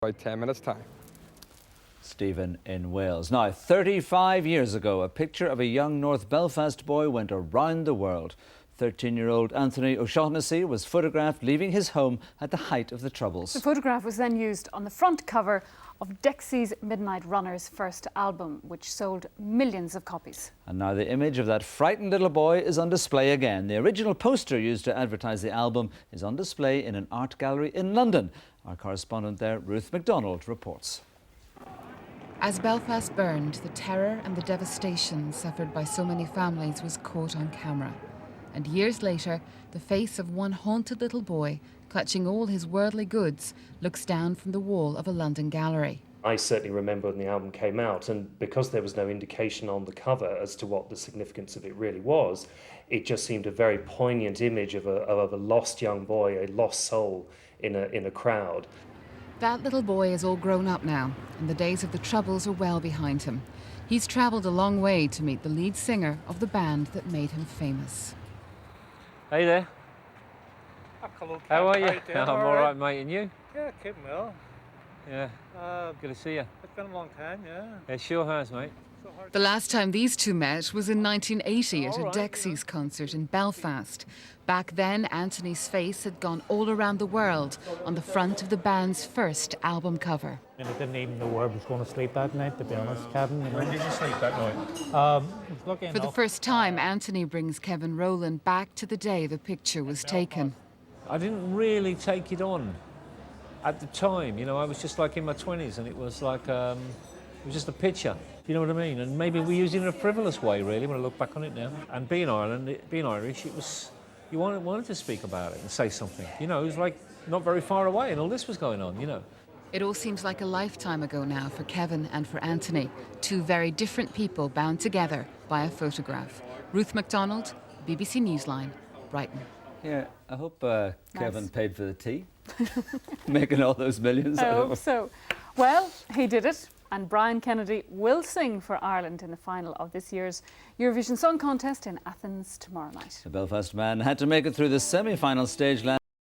About 10 minutes' time. Stephen in Wales. Now, 35 years ago, a picture of a young North Belfast boy went around the world. 13-year-old Anthony O'Shaughnessy was photographed leaving his home at the height of the Troubles. The photograph was then used on the front cover of Dexys' Midnight Runner's first album, which sold millions of copies. And now the image of that frightened little boy is on display again. The original poster used to advertise the album is on display in an art gallery in London. Our correspondent there, Ruth MacDonald, reports. As Belfast burned, the terror and the devastation suffered by so many families was caught on camera. And years later, the face of one haunted little boy, clutching all his worldly goods, looks down from the wall of a London gallery. I certainly remember when the album came out, and because there was no indication on the cover as to what the significance of it really was, it just seemed a very poignant image of a lost young boy, a lost soul in a crowd. That little boy is all grown up now, and the days of the Troubles are well behind him. He's travelled a long way to meet the lead singer of the band that made him famous. Hey there. Hello, Ken. How are you? How I'm all right, mate. And you? Yeah, keeping well. Yeah. Good to see you. It's been a long time, yeah. It sure has, mate. The last time these two met was in 1980 at a Dexys concert in Belfast. Back then, Anthony's face had gone all around the world on the front of the band's first album cover. And I didn't even know where I was going to sleep that night, to be honest, Kevin. Where did you sleep that night? For the first time, Anthony brings Kevin Rowland back to the day the picture was taken. I didn't really take it on at the time. You know, I was just like in my 20s, and it was like, it was just a picture. You know what I mean? And maybe we used it in a frivolous way, really, when I look back on it now. And being Irish, it was, you wanted to speak about it and say something. You know, it was like not very far away, and all this was going on, you know. It all seems like a lifetime ago now for Kevin and for Anthony, two very different people bound together by a photograph. Ruth MacDonald, BBC Newsline, Brighton. Yeah, I hope Kevin paid for the tea, making all those millions. I hope so. Well, he did it. And Brian Kennedy will sing for Ireland in the final of this year's Eurovision Song Contest in Athens tomorrow night. The Belfast man had to make it through the semi-final stage last